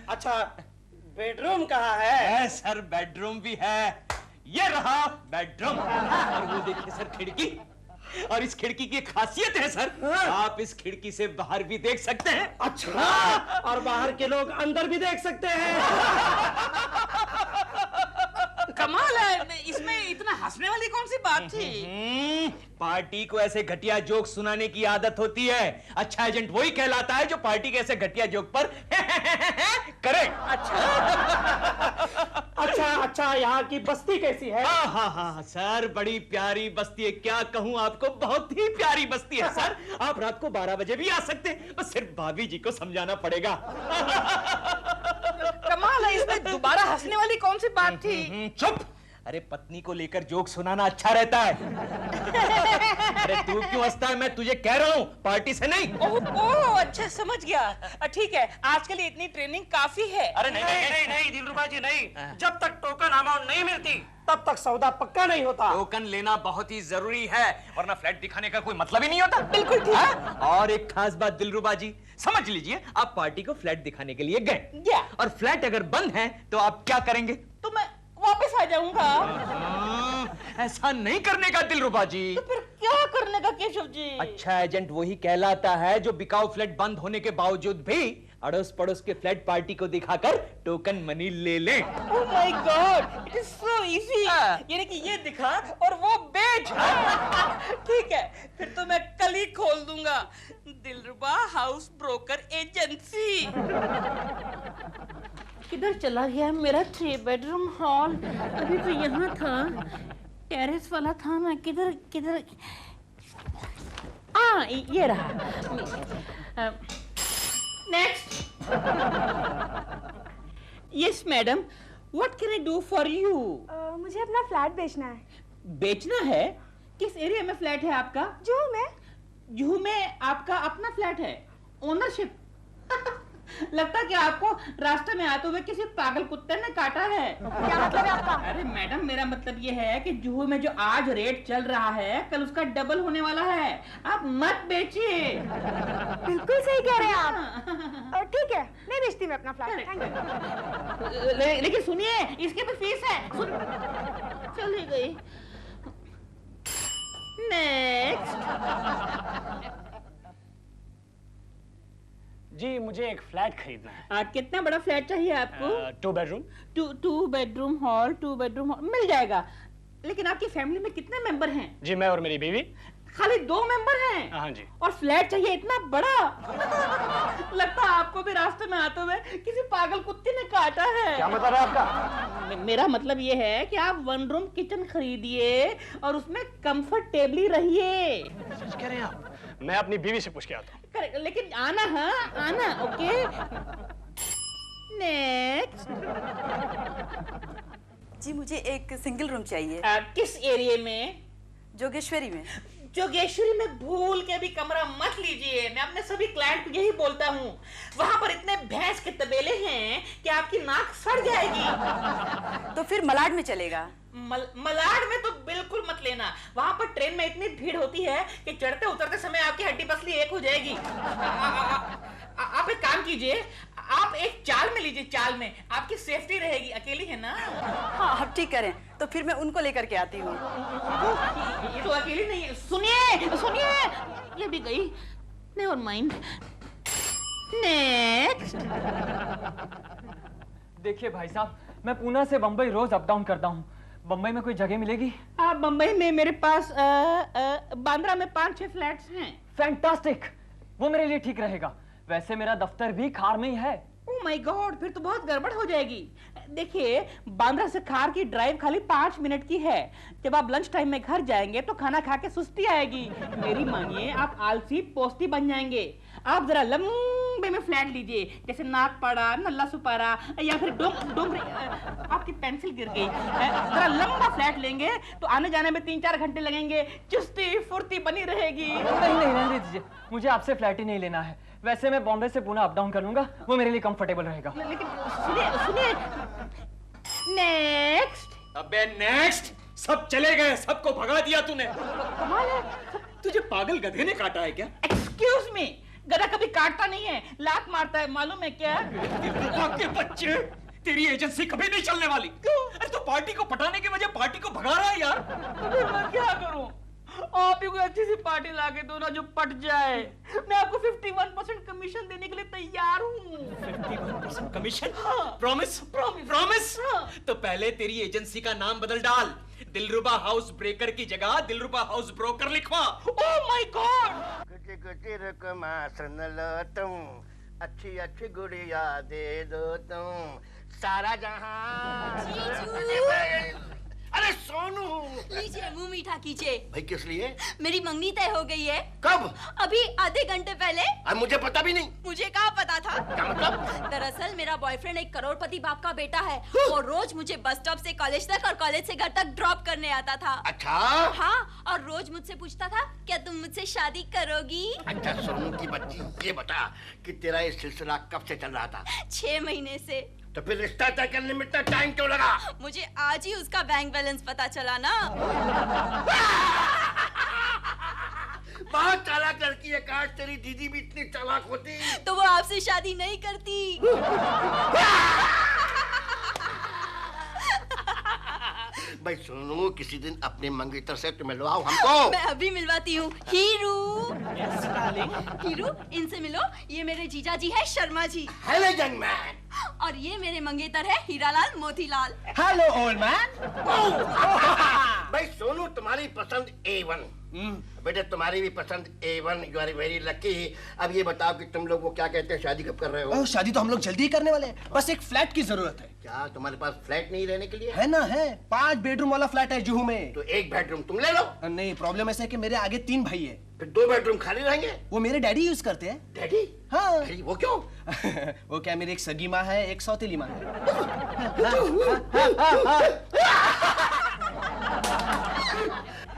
अच्छा, बेडरूम कहाँ है? सर बेडरूम भी है। ये रहा बेडरूम। और वो देखिए सर, खिड़की। और इस खिड़की की एक खासियत है सर, आप इस खिड़की से बाहर भी देख सकते हैं। अच्छा, और बाहर के लोग अंदर भी देख सकते हैं। कमाल है, इसमें इतना हंसने वाली कौन सी बात थी? पार्टी को ऐसे घटिया जोक सुनाने की आदत होती है। अच्छा एजेंट वही कहलाता है जो पार्टी के ऐसे घटिया जोक पर करे। अच्छा, यहाँ की बस्ती कैसी है? हाँ सर, बड़ी प्यारी बस्ती है। क्या कहूँ आपको, बहुत ही प्यारी बस्ती है सर। आप रात को 12 बजे भी आ सकते हैं, बस सिर्फ भाभी जी को समझाना पड़ेगा। कमाल है, इसमें दोबारा हंसने वाली कौन सी बात थी? चुप। अरे पत्नी को लेकर जोक सुनाना अच्छा रहता है। अरे तू क्यों हंसता है, मैं तुझे कह रहा हूँ, पार्टी से नहीं। ओह अच्छा, समझ गया। ठीक है, आज के लिए इतनी ट्रेनिंग काफी है। अरे नहीं दिलरुबा जी, नहीं। जब तक टोकन अमाउंट नहीं मिलती तब तक सौदा पक्का नहीं होता। टोकन लेना बहुत ही जरूरी है, वरना फ्लैट दिखाने का कोई मतलब ही नहीं होता। बिल्कुल ठीक है। और एक खास बात दिलरुबा जी, समझ लीजिए, आप पार्टी को फ्लैट दिखाने के लिए गए, और फ्लैट अगर बंद है तो आप क्या करेंगे? तो मैं वापस आ जाऊंगा। ऐसा नहीं करने का दिलरुबा जी। तो फिर क्या करने का केशव जी? अच्छा एजेंट वही कहलाता है जो बिकाऊ फ्लैट बंद होने के बावजूद भी अड़ोस पड़ोस के फ्लैट पार्टी को दिखाकर टोकन मनी ले ले। Oh my God, it is so easy। यानी कि ये दिखा और वो बेच। ठीक है, फिर तो मैं कल ही खोल दूंगा दिलरुबा हाउस ब्रोकर एजेंसी। किधर चला गया मेरा 3 बेडरूम हॉल? अभी तो यहाँ था, टेरेस वाला था ना। किधर ये रहा। Next. Yes madam, what can I do for you? मुझे अपना फ्लैट बेचना है। बेचना है? किस एरिया में फ्लैट है आपका? जुहू में आपका अपना फ्लैट है? ओनरशिप? लगता कि आपको रास्ते में आते हुए किसी पागल कुत्ते ने काटा है। क्या मतलब है आपका? अरे मैडम, मेरा मतलब ये है कि जुहू में जो आज रेट चल रहा है, कल उसका डबल होने वाला है। आप मत बेचिए। बिल्कुल सही कह रहे हैं आप। ठीक है, नहीं बेचती मैं अपना फ्लैट। Thank you. लेकिन सुनिए, इसकी भी फीस है। चली गई। नेक्स्ट। जी, मुझे एक फ्लैट खरीदना है। कितना बड़ा फ्लैट चाहिए आपको? 2 bedroom. 2 bedroom hall, 2 bedroom hall मिल जाएगा। लेकिन आपकी फैमिली में कितने मेंबर हैं? जी, मैं और मेरी बीवी। खाली 2 मेंबर हैं? हाँ जी। और फ्लैट चाहिए इतना बड़ा? लगता है आपको आपको भी रास्ते में आते हुए किसी पागल कुत्ते ने काटा है। क्या मतलब है आपका? मेरा मतलब ये है कि आप 1 रूम किचन खरीदिए और उसमें कंफर्टेबली रहिए। सच कह रहे हैं आप? मैं अपनी बीवी से पूछ के आता हूँ। करेक्ट, लेकिन आना, हाँ आना, ओके। नेक्स्ट। जी मुझे एक सिंगल रूम चाहिए। किस एरिया में? जोगेश्वरी में। जोगेश्वरी में भूल के भी कमरा मत लीजिए। मैं अपने सभी क्लाइंट को यही बोलता हूँ। वहां पर इतने भैंस के तबेले हैं कि आपकी नाक सड़ जाएगी। तो फिर मलाड में चलेगा? मलाड में तो बिल्कुल मत लेना। वहां पर ट्रेन में इतनी भीड़ होती है कि चढ़ते उतरते समय आपकी हड्डी पसली एक हो जाएगी। आप एक काम कीजिए, आप एक चाल में लीजिए। चाल में आपकी सेफ्टी रहेगी। अकेली है ना? हाँ आप ठीक करें, तो फिर मैं उनको लेकर के आती हूँ। ये तो अकेली नहीं है। सुनिए सुनिए, ये भी गई। Never mind. नेक्स्ट। देखिए भाई साहब, मैं पूना से बंबई रोज अप डाउन करता हूँ। बंबई में कोई जगह मिलेगी? बंबई में मेरे पास बांद्रा में 5-6 फ्लैट्स हैं। फैंटास्टिक, वो मेरे लिए ठीक रहेगा। वैसे मेरा दफ्तर भी खार में ही है। ओह माय गॉड, फिर तो बहुत गड़बड़ हो जाएगी। देखिए, बांद्रा से खार की ड्राइव खाली 5 मिनट की है। जब आप लंच टाइम में घर जाएंगे तो खाना खा के सुस्ती आएगी। मेरी मानिए, आप आलसी पोस्ती बन जाएंगे। आप जरा लंबे में फ्लैट लीजिए, जैसे नागपाड़ा, नल्ला सुपारा या फिर डोंगरी। आपकी पेंसिल गिर गई। जरा लंबा फ्लैट लेंगे तो आने जाने में 3-4 घंटे लगेंगे। चुस्ती फुर्ती बनी रहेगी। नहीं रहने दीजिए, मुझे आपसे फ्लैट ही नहीं लेना है। वैसे मैं बॉम्बे से पूना अप डाउन कर लूंगा, वो मेरे लिए कंफर्टेबल रहेगा। लेकिन सुनिए। नेक्स्ट। अबे नेक्स्ट, सब चले गए, सबको भगा दिया तूने। कमाल है। तुझे पागल गधे ने काटा है क्या? एक्सक्यूज मी, गधा कभी काटता नहीं है, लात मारता है, मालूम है क्या? के बच्चे, तेरी एजेंसी कभी नहीं चलने वाली। क्यों? अरे तो पार्टी को पटाने की वजह पार्टी को भगा रहा है यार। तो फिर मैं क्या करूं? आप ही कोई अच्छी सी पार्टी लाके दो ना जो पट जाए। मैं आपको 51% कमीशन देने के लिए तैयार हूँ। 51% कमीशन? हाँ। प्रॉमिस? प्रॉमिस। हाँ। तो पहले तेरी एजेंसी का नाम बदल डाल। दिलरुबा हाउस ब्रेकर की जगह दिलरुबा हाउस ब्रोकर लिखवा। Oh my God. कुछ रकमा सुन लो तुम, अच्छी अच्छी गुड़िया दे दो तुम, सारा जहां। अरे सोनू, लीजिए मुंह मीठा कीजिए। भाई किस लिए? मेरी मंगनी तय हो गई है। कब? अभी आधे घंटे पहले। अब मुझे पता भी नहीं। मुझे कहाँ पता था? क्या मतलब? दरअसल मेरा बॉयफ्रेंड एक करोड़पति बाप का बेटा है। वो रोज मुझे बस स्टॉप से कॉलेज तक और कॉलेज से घर तक ड्रॉप करने आता था। अच्छा? हाँ, और रोज मुझसे पूछता था, क्या तुम मुझसे शादी करोगी? अच्छा सोनू की बच्ची, ये बता कि तेरा ये सिलसिला कब से चल रहा था? 6 महीने से। तो फिर रिश्ता तय करने में इतना टाइम क्यों लगा? मुझे आज ही उसका बैंक बैलेंस पता चला ना। बहुत चालाक लड़की है। काश तेरी दीदी भी इतनी चालाक होती तो वो आपसे शादी नहीं करती। भाई सोनू, किसी दिन अपने मंगेतर से तो मिलवाओ हमको। मैं अभी मिलवाती हूँ। हीरू, हीरू, इनसे मिलो। ये मेरे जीजा जी है, Sharma ji. Hello young man. और ये मेरे मंगेतर है, Hiralal Motilal. Hello old man. भाई सोनू, तुम्हारी पसंद A1। बेटे तुम्हारी भी पसंद A1। You are very lucky. अब ये बताओ कि तुम लोग वो क्या कहते हैं, शादी कब कर रहे हो? शादी तो हम लोग जल्दी ही करने वाले हैं, बस एक फ्लैट की जरूरत है। क्या तुम्हारे पास फ्लैट नहीं रहने के लिए? है ना, है 5 बेडरूम वाला फ्लैट है जुहू में। तो 1 बेडरूम तुम ले लो। नहीं, प्रॉब्लम ऐसा है कि मेरे आगे 3 भाई है। फिर 2 बेडरूम खाली रहेंगे। वो मेरे डैडी यूज करते हैं। डैडी? हाँ। डैडी, वो क्यों? वो क्या, मेरी एक सगी माँ है, एक सौतेली माँ है।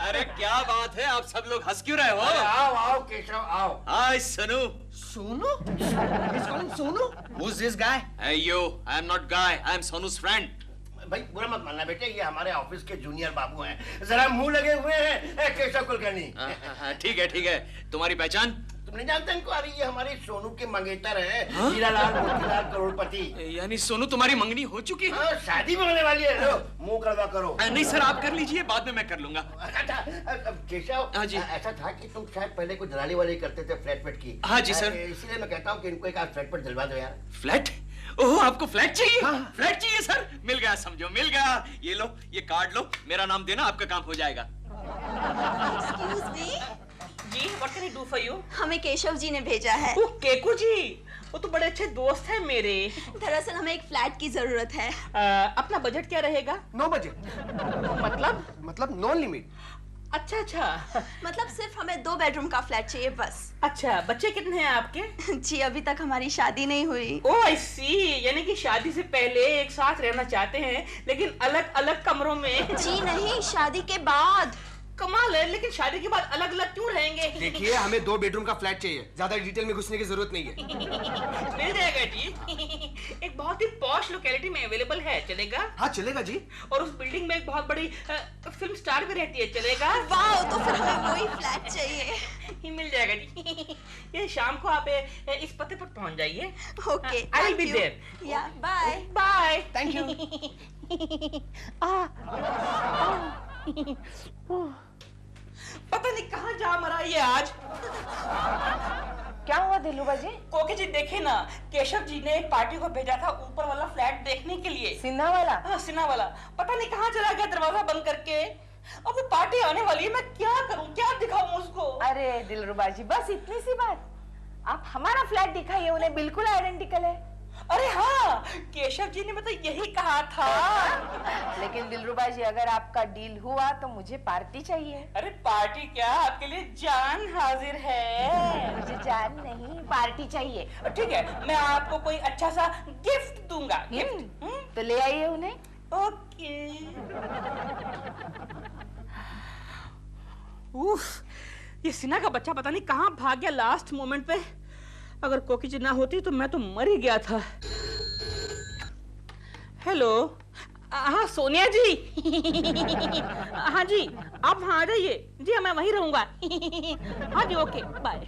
अरे क्या बात है, आप सब लोग हंस क्यों रहे हो? आओ आओ केशव आओ। हाय Sonu. Sonu? Sonu? Who's this guy? Hey you, I am not guy, I am Sonu's friend. भाई बुरा मत मानना बेटे, ये हमारे ऑफिस के जूनियर बाबू हैं। जरा मुंह लगे हुए हैं केशव कुलकर्णी। ठीक है, तुम्हारी पहचान? तुम नहीं जानते इनको? अरे ये हमारे सोनू के मंगेतर हैं, हीरालाल मोतीलाल करोड़पति। यानी सोनू तुम्हारी मंगनी हो चुकी है? हाँ, शादी भी होने वाली है। लो मुंह कड़वा करो। नहीं सर, आप कर लीजिए, बाद में मैं कर लूंगा। केशव, हाँ जी। ऐसा था कि तुम शायद पहले कोई दलाली वाली करते थे फ्लैट वेट की। हाँ जी सर। इसलिए मैं कहता हूँ कि इनको एक आध फ्लैट पर दिलवा दो यार। फ्लैट? ओह, आपको फ्लैट चाहिए? फ्लैट चाहिए सर? मिल गया, समझो मिल गया। ये लो, ये कार्ड लो, मेरा नाम देना, आपका काम हो जाएगा। Excuse me? Ji, what can I do for you? हमें केशव जी ने भेजा है। ओह, केकू जी, वो तो बड़े अच्छे दोस्त हैं मेरे। दरअसल हमें एक फ्लैट की जरूरत है। अपना बजट क्या रहेगा? No budget. मतलब नो लिमिट। अच्छा अच्छा। मतलब सिर्फ हमें 2 बेडरूम का फ्लैट चाहिए बस। अच्छा, बच्चे कितने हैं आपके? जी अभी तक हमारी शादी नहीं हुई। ओह आई सी, यानी कि शादी से पहले एक साथ रहना चाहते हैं लेकिन अलग अलग कमरों में। जी नहीं, शादी के बाद। कमाल है, लेकिन शादी के बाद अलग अलग क्यों रहेंगे? देखिए, हमें 2 बेडरूम का फ्लैट चाहिए, ज्यादा डिटेल में घुसने की जरूरत नहीं है। मिल जाएगा जी। एक बहुत ही पॉश लोकेलिटी में अवेलेबल है, चलेगा? हाँ चलेगा जी। और उस बिल्डिंग में एक बहुत बड़ी फिल्म स्टार भी रहती है, चलेगा? वाह, तो फिर हमें वही फ्लैट चाहिए। ये मिल जाएगा जी। ये शाम को आप इस पते पर पहुंच जाइए। Okay, I will be there. या बाय। बाय। Thank you. पता नहीं कहाँ जा मरा ये आज। क्या हुआ दिलरुबा जी? कोकी जी देखे ना, केशव जी ने एक पार्टी को भेजा था ऊपर वाला फ्लैट देखने के लिए। सिन्हा वाला? हाँ सिन्हा वाला। पता नहीं कहाँ चला गया दरवाजा बंद करके। अब वो पार्टी आने वाली है, मैं क्या करूँ, क्या दिखाऊं उसको? अरे दिलरुबा जी, बस इतनी सी बात। आप हमारा फ्लैट दिखाइए, उन्हें बिल्कुल आइडेंटिकल है। अरे हाँ, केशव जी ने मतलब यही कहा था। लेकिन दिलरुबा जी, अगर आपका डील हुआ तो मुझे पार्टी चाहिए। अरे पार्टी क्या, आपके लिए जान हाजिर है। मुझे जान नहीं, पार्टी चाहिए। ठीक है, मैं आपको कोई अच्छा सा गिफ्ट दूंगा। गिफ्ट तो ले आइए उन्हें। ओके। उफ, ये सिन्हा का बच्चा पता नहीं कहाँ भाग गया लास्ट मोमेंट पे। अगर कोकी जी ना होती तो मैं तो मर ही गया था। हेलो, हाँ सोनिया जी। हाँ जी, आप वहाँ आ जाइए। जी मैं वहीं रहूंगा। हाँ जी, ओके बाय।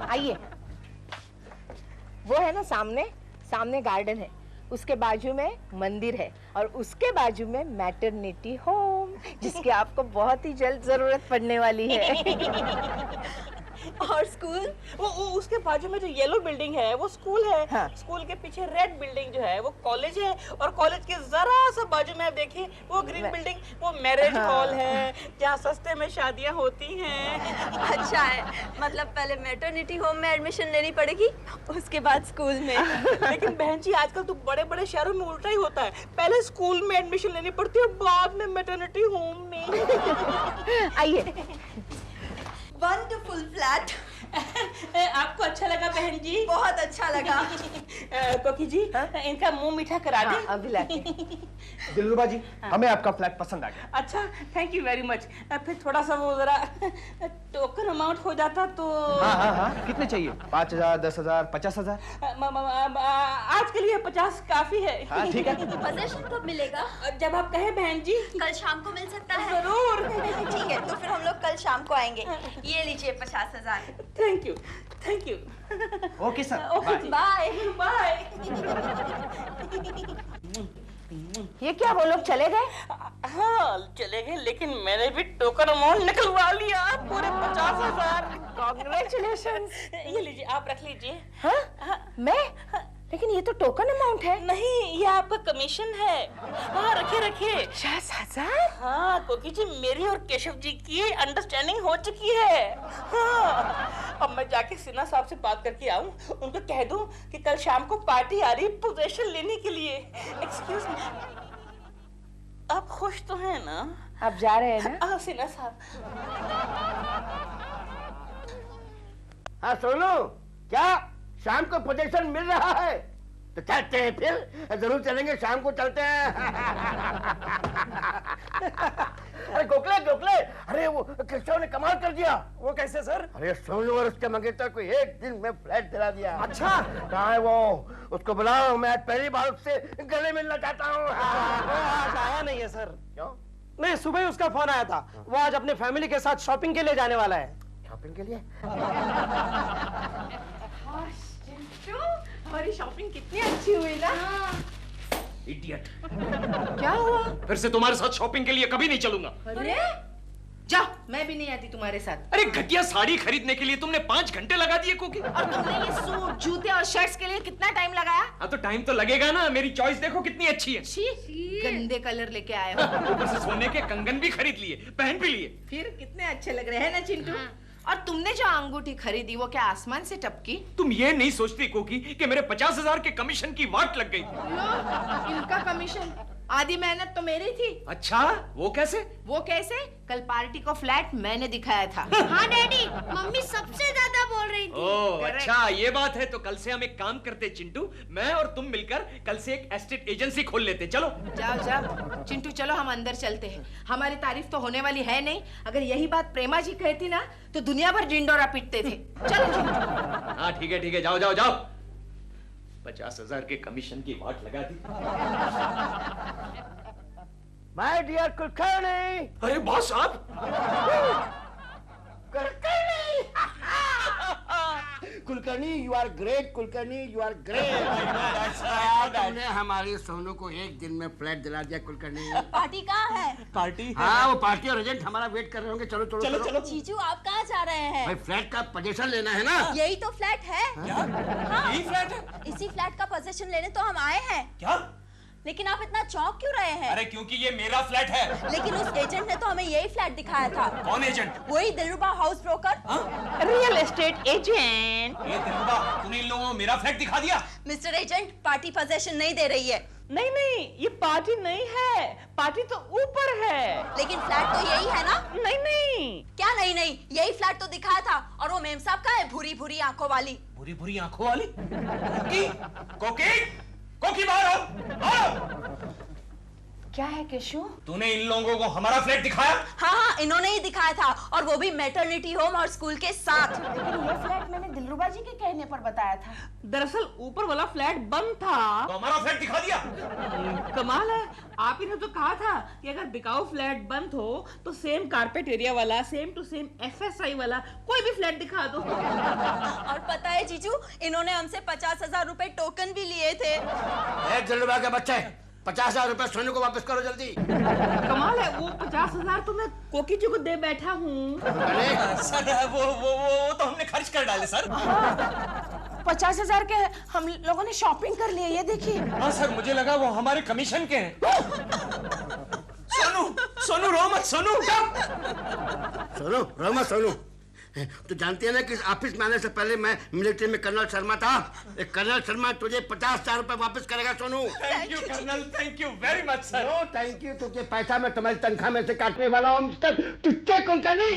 आइए, वो है ना सामने गार्डन है, उसके बाजू में मंदिर है और उसके बाजू में मैटरनिटी होम, जिसकी आपको बहुत ही जल्द जरूरत पड़ने वाली है। और स्कूल? वो उसके बाजू में जो येलो बिल्डिंग है वो स्कूल है। हाँ। स्कूल के पीछे रेड बिल्डिंग जो है वो कॉलेज है, और कॉलेज के जरा सा बाजू में आप देखिए वो ग्रीन बिल्डिंग वो मैरिज हॉल है, जहाँ सस्ते में शादियाँ होती हैं। अच्छा है, मतलब पहले मैटरनिटी होम में एडमिशन लेनी पड़ेगी, उसके बाद स्कूल में। लेकिन बहन जी, आजकल तो बड़े बड़े शहरों में उल्टा ही होता है, पहले स्कूल में एडमिशन लेनी पड़ती है, बाद में मैटरनिटी होम में। आइए। Wonderful flat. आपको अच्छा लगा बहन जी? बहुत अच्छा लगा। कोकी जी, इनका मुंह मीठा करा दे। अभी लाते। दिलरुबा जी, हमें आपका फ्लैट पसंद आ गया। अच्छा, थैंक यू वेरी मच। फिर थोड़ा सा वो जरा टोकन अमाउंट हो जाता तो। हाँ, कितने चाहिए? 5,000, 10,000, 50,000? आज के लिए 50 काफी है। हाँ ठीक है। पोजीशन कब मिलेगा? जब आप कहें बहन जी। कल शाम को मिल सकता है? जरूर। ठीक है, तो फिर हम लोग कल शाम को आएंगे। ये लीजिए 50,000। Thank you, thank you. Okay sir, bye bye. ये क्या, वो लोग चले गए? हाँ चले गए, लेकिन मैंने भी टोकन अमाउंट निकलवा लिया, पूरे 50,000। कांग्रेचुलेशंस। ये लीजिए, आप रख लीजिए। हाँ? मैं? लेकिन ये तो टोकन अमाउंट है। नहीं, ये आपका कमीशन है। हाँ रखिए रखिए। 50,000? हाँ कोकी जी, मेरी और केशव जी की अंडरस्टैंडिंग हो चुकी है। हाँ, अब मैं जाके सिन्हा साहब से बात करके आऊं, उनको कह दूं कि कल शाम को पार्टी आ रही पोजीशन लेने के लिए। एक्सक्यूज मी, आप खुश तो हैं ना? आप जा रहे हैं ना? हाँ सिन्हा साहब। हाँ सोनू, क्या शाम को पोजीशन मिल रहा है? तो चलते हैं फिर, जरूर चलेंगे, शाम को चलते हैं। अरे गोखले, अरे वो केशव ने कमाल कर दिया। वो कैसे सर? अरे सोनू और उसके मंगेतर को एक दिन में फ्लैट दिला दिया। अच्छा, कहाँ है वो? उसको बुलाओ, मैं आज पहली बार उससे गले मिलना चाहता हूँ। आज आया नहीं है सर। क्यों? नहीं, सुबह ही उसका फोन आया था, वो आज अपने फैमिली के साथ शॉपिंग के लिए जाने वाला है। शॉपिंग के लिए? हमारी शॉपिंग कितनी अच्छी हुई ना। इडियट। क्या हुआ? फिर से तुम्हारे साथ शॉपिंग के लिए कभी नहीं चलूंगा। अरे जाओ, मैं भी नहीं आती तुम्हारे साथ। अरे घटिया साड़ी खरीदने के लिए तुमने 5 घंटे लगा दिए कोकी। और तुमने ये सूट, जूते और शर्ट्स के लिए कितना टाइम लगाया? हाँ तो टाइम तो लगेगा ना, मेरी चॉइस देखो कितनी अच्छी है। छी, गंदे कलर लेके आए हो। ऊपर से सोने के कंगन भी खरीद लिए, पहन भी लिए। फिर कितने अच्छे लग रहे हैं ना चिंटू? और तुमने जो अंगूठी खरीदी वो क्या आसमान से टपकी? तुम ये नहीं सोचती कोकी कि मेरे 50,000 के कमीशन की वाट लग गई? लो, इनका कमीशन, आधी मेहनत तो मेरी थी। अच्छा, वो कैसे? वो कैसे? कल पार्टी को फ्लैट मैंने दिखाया था। हाँ डैडी, मम्मी सबसे ज्यादा बोल रही थी। ओह अच्छा, ये बात है। तो कल से हम एक काम करते चिंटू, मैं और तुम मिलकर कल से एक एस्टेट एजेंसी खोल लेते। चलो जाओ जाओ चिंटू, चलो हम अंदर चलते हैं। हमारी तारीफ तो होने वाली है नहीं। अगर यही बात प्रेमा जी कहती ना तो दुनिया भर जिंडोरा पीटते थे। चलो चिंटू। हाँ ठीक है, जाओ जाओ जाओ। 50,000 के कमीशन की वाट लगा दी। My dear Kulkarni. अरे बॉस आप? Kulkarni you are great, Kulkarni you are great. तुमने हमारी सोनू को एक दिन में फ्लैट दिला दिया कुलकर्णी। पार्टी कहाँ है? पार्टी? हाँ वो पार्टी और एजेंट हमारा वेट कर रहे होंगे। चलो चलो चलो चलो। जीजू आप कहाँ जा रहे हैं? भाई फ्लैट का पोजीशन लेना है ना। यही तो फ्लैट है। क्या? यही फ्लैट है? इसी फ्लैट का पोजीशन लेने तो हम आए हैं। क्या? लेकिन आप इतना चौंक क्यों रहे हैं? अरे क्योंकि ये मेरा फ्लैट है। लेकिन उस एजेंट ने तो हमें यही फ्लैट दिखाया था। कौन एजेंट? वही Dilruba house broker. Real estate agent. ये दिलरुबा, तूने इन लोगों को मेरा फ्लैट दिखा दिया? मिस्टर एजेंट, पार्टी पोजीशन नहीं दे रही है। नहीं नहीं, ये पार्टी नहीं है, पार्टी तो ऊपर है। लेकिन फ्लैट तो यही है ना? नहीं नहीं। क्या नहीं नहीं, यही फ्लैट तो दिखाया था। और वो मेम साहब का है, भूरी भूरी आंखों वाली। भूरी भूरी आंखों वाली? कोकी कोकी बाहर आओ। क्या है केशु? तूने इन लोगों को हमारा फ्लैट दिखाया? हाँ, इन्होंने ही दिखाया था, और वो भी मैटरनिटी होम और स्कूल के साथ। लेकिन ये फ्लैट मैंने दिलरुबा जी के कहने पर बताया था। दरअसल ऊपर वाला फ्लैट बंद था। तो हमारा फ्लैट दिखा दिया? कमाल है, आप ही ने तो कहा था कि अगर बिकाऊ फ्लैट बंद हो तो सेम कारपेट एरिया वाला, सेम टू सेम FSI वाला कोई भी फ्लैट दिखा दो। और पता है जीजू, इन्होंने हमसे 50,000 रुपए टोकन भी लिए थे। दिलरुबा के बच्चे, 50,000 रुपए सोनू को वापस करो जल्दी। कमाल है, वो 50,000 तो मैं कोकी जी को दे बैठा हूँ। सर वो तो हमने खर्च कर डाले सर। 50,000 के हम लोगों ने शॉपिंग कर लिए, ये देखिए। हाँ सर, मुझे लगा वो हमारे कमीशन के हैं। सोनू रो मत, सोनू रो मत सोनू। तो जानती है ना कि ऑफिस में आने से पहले मैं मिलिट्री में कर्नल शर्मा था। एक कर्नल शर्मा तुझे 50,000 रुपए वापस करेगा Sonu. Thank you colonel, thank you very much sir. No thank you, तुझे पैसा मैं तुम्हारी तनख्वाह में से काटने वाला हूँ मिस्टर टुच्चे कुलकर्णी।